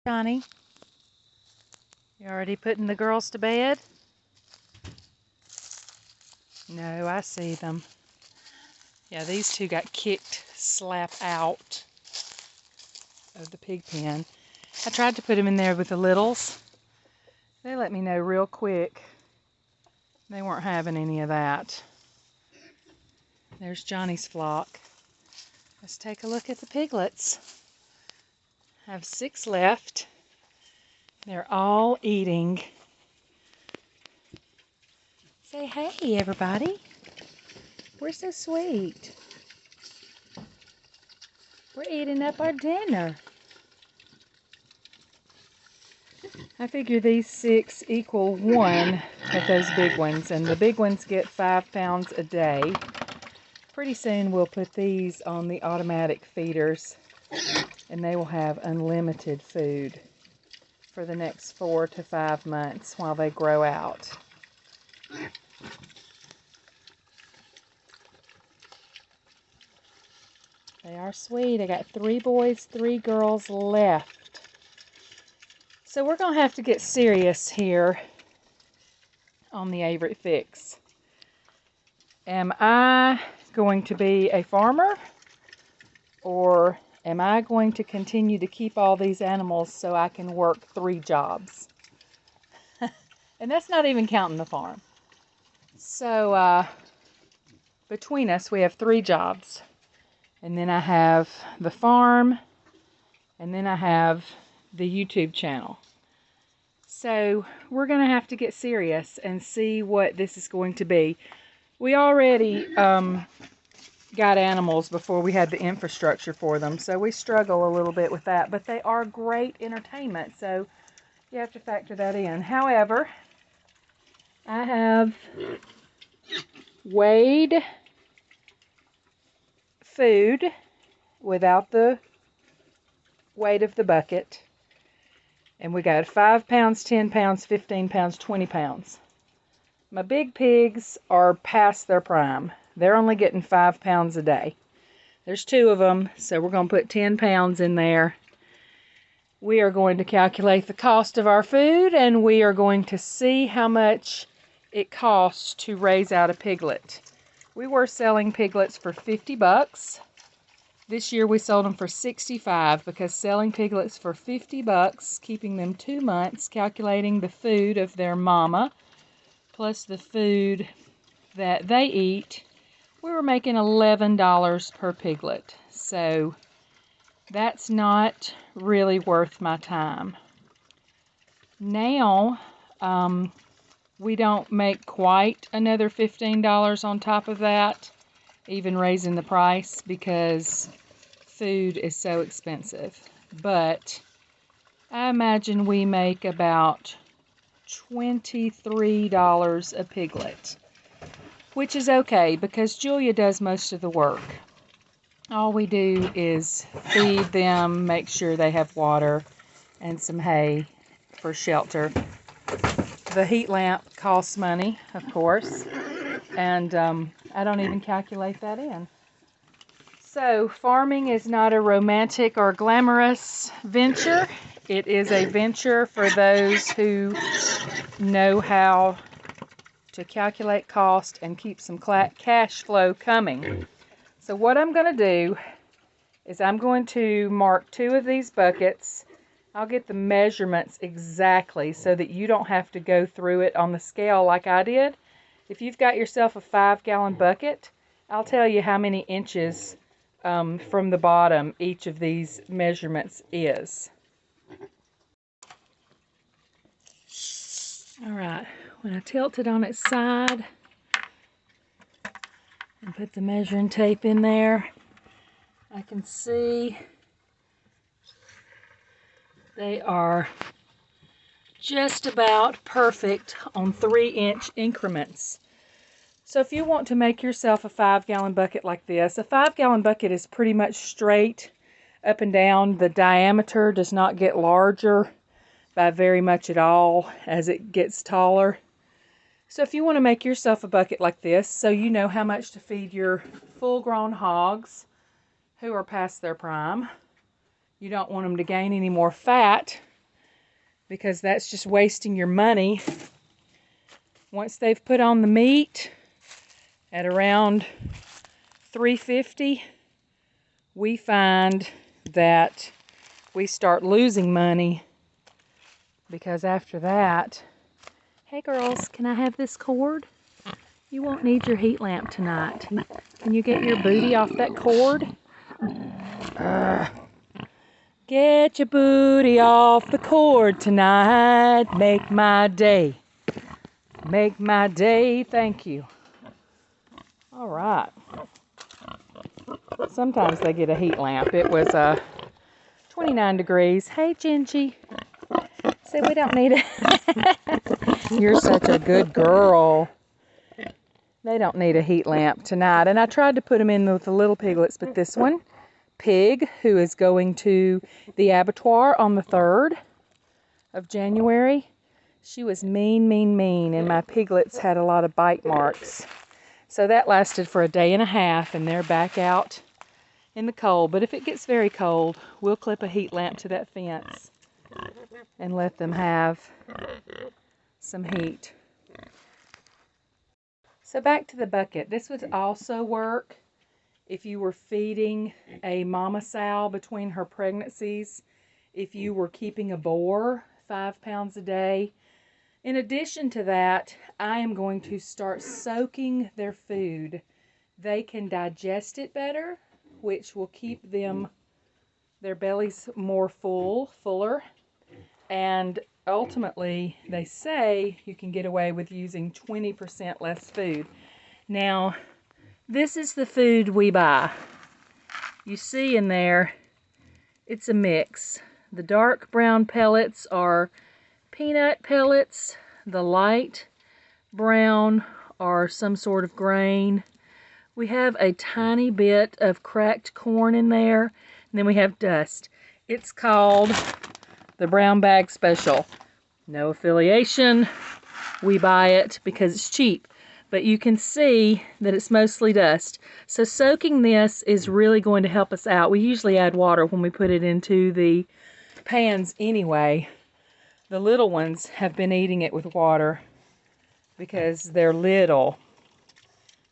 Johnny, you already putting the girls to bed? No, I see them. Yeah, these two got kicked slap out of the pig pen. I tried to put them in there with the littles. They let me know real quick they weren't having any of that. There's Johnny's flock. Let's take a look at the piglets. I have 6 left. They're all eating. Say hey, everybody. We're so sweet. We're eating up our dinner. I figure these 6 equal 1 of those big ones, and the big ones get 5 pounds a day. Pretty soon we'll put these on the automatic feeders, and they will have unlimited food for the next 4 to 5 months while they grow out. They are sweet. I got 3 boys, 3 girls left. So we're going to have to get serious here on the Averett fix. Am I going to be a farmer, or am I going to continue to keep all these animals so I can work 3 jobs? And that's not even counting the farm. So between us we have 3 jobs. And then I have the farm, and then I have the YouTube channel. So we're going to have to get serious and see what this is going to be. We already got animals before we had the infrastructure for them, so we struggle a little bit with that. But they are great entertainment, so you have to factor that in. However, I have weighed food without the weight of the bucket, and we got 5 pounds, 10 pounds, 15 pounds, 20 pounds. My big pigs are past their prime. They're only getting 5 pounds a day. There's 2 of them, so we're going to put 10 pounds in there. We are going to calculate the cost of our food, and we are going to see how much it costs to raise out a piglet. We were selling piglets for 50 bucks. This year we sold them for 65, because selling piglets for 50 bucks, keeping them 2 months, calculating the food of their mama, plus the food that they eat, we were making $11 per piglet. So that's not really worth my time. Now, we don't make quite another $15 on top of that, even raising the price, because food is so expensive. But I imagine we make about $23 a piglet, which is okay because Julia does most of the work. All we do is feed them, make sure they have water and some hay for shelter. The heat lamp costs money, of course, and I don't even calculate that in. So farming is not a romantic or glamorous venture. It is a venture for those who know how to calculate cost and keep some cash flow coming. So what I'm going to do is I'm going to mark 2 of these buckets. I'll get the measurements exactly so that you don't have to go through it on the scale like I did. If you've got yourself a 5-gallon bucket, I'll tell you how many inches from the bottom each of these measurements is. Alright, when I tilt it on its side and put the measuring tape in there, I can see they are just about perfect on 3-inch increments. So if you want to make yourself a 5-gallon bucket like this, a 5-gallon bucket is pretty much straight up and down. The diameter does not get larger by very much at all as it gets taller. So if you want to make yourself a bucket like this, so you know how much to feed your full-grown hogs who are past their prime, you don't want them to gain any more fat because that's just wasting your money. Once they've put on the meat at around $3.50, we find that we start losing money, because after that, hey girls, can I have this cord? You won't need your heat lamp tonight. Can you get your booty off that cord? Get your booty off the cord tonight. Make my day. Make my day. Thank you. All right. Sometimes they get a heat lamp. It was 29 degrees. Hey, Gingy. Say we don't need it. You're such a good girl. They don't need a heat lamp tonight. And I tried to put them in with the little piglets, but this one, Pig, who is going to the abattoir on the 3rd of January, she was mean, mean, mean, and my piglets had a lot of bite marks. So that lasted for a day and a half, and they're back out in the cold. But if it gets very cold, we'll clip a heat lamp to that fence and let them have some heat. So back to the bucket. This would also work if you were feeding a mama sow between her pregnancies, if you were keeping a boar 5 pounds a day. In addition to that, I am going to start soaking their food. They can digest it better, which will keep their bellies more fuller, and ultimately they say you can get away with using 20% less food. Now, this is the food we buy. You see in there, it's a mix. The dark brown pellets are peanut pellets. The light brown are some sort of grain. We have a tiny bit of cracked corn in there, and then we have dust. It's called the Brown Bag Special. No affiliation. We buy it because it's cheap. But you can see that it's mostly dust. So soaking this is really going to help us out. We usually add water when we put it into the pans anyway. The little ones have been eating it with water because they're little.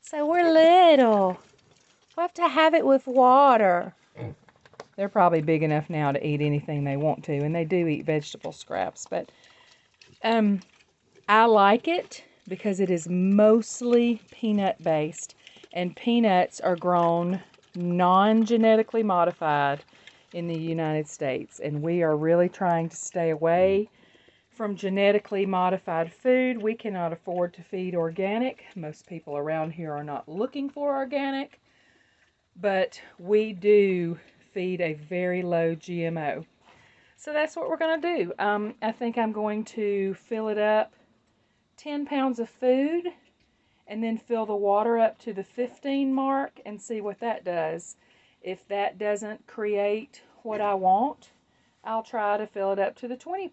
So we're little. We have to have it with water. They're probably big enough now to eat anything they want to, and they do eat vegetable scraps. But I like it because it is mostly peanut based, and peanuts are grown non-genetically modified in the United States, and we are really trying to stay away from genetically modified food. We cannot afford to feed organic. Most people around here are not looking for organic, but we do feed a very low GMO. So that's what we're going to do. I think I'm going to fill it up 10 pounds of food, and then fill the water up to the 15 mark and see what that does. If that doesn't create what I want, I'll try to fill it up to the 20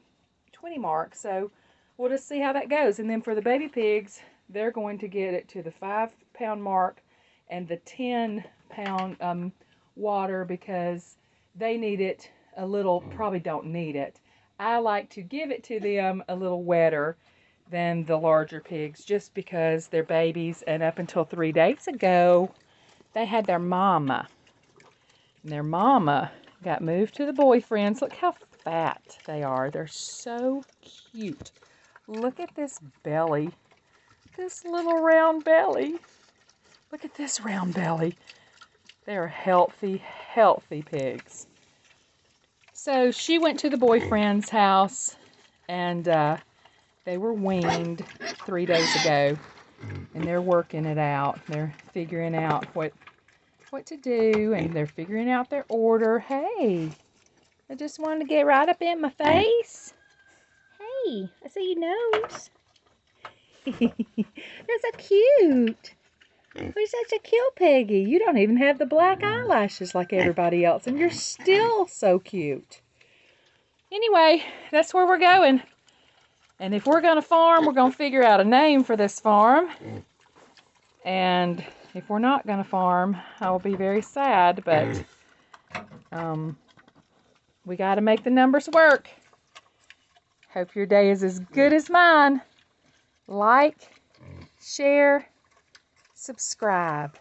mark. So we'll just see how that goes. And then for the baby pigs, they're going to get it to the 5 pound mark and the 10 pound water, because they need it a little, probably don't need it. I like to give it to them a little wetter than the larger pigs, just because they're babies, and up until 3 days ago they had their mama, and their mama got moved to the boyfriends. Look how fat they are. They're so cute. Look at this belly, this little round belly. Look at this round belly. They're healthy pigs. So she went to the boyfriend's house, and they were weaned 3 days ago, and they're working it out. They're figuring out what to do, and they're figuring out their order. Hey, I just wanted to get right up in my face. Hey, I see your nose. That's so cute. You're such a cute piggy. You don't even have the black eyelashes like everybody else, and you're still so cute. Anyway, that's where we're going. And if we're going to farm, we're going to figure out a name for this farm. And if we're not going to farm, I will be very sad, but we got to make the numbers work. Hope your day is as good as mine. Like, share, subscribe.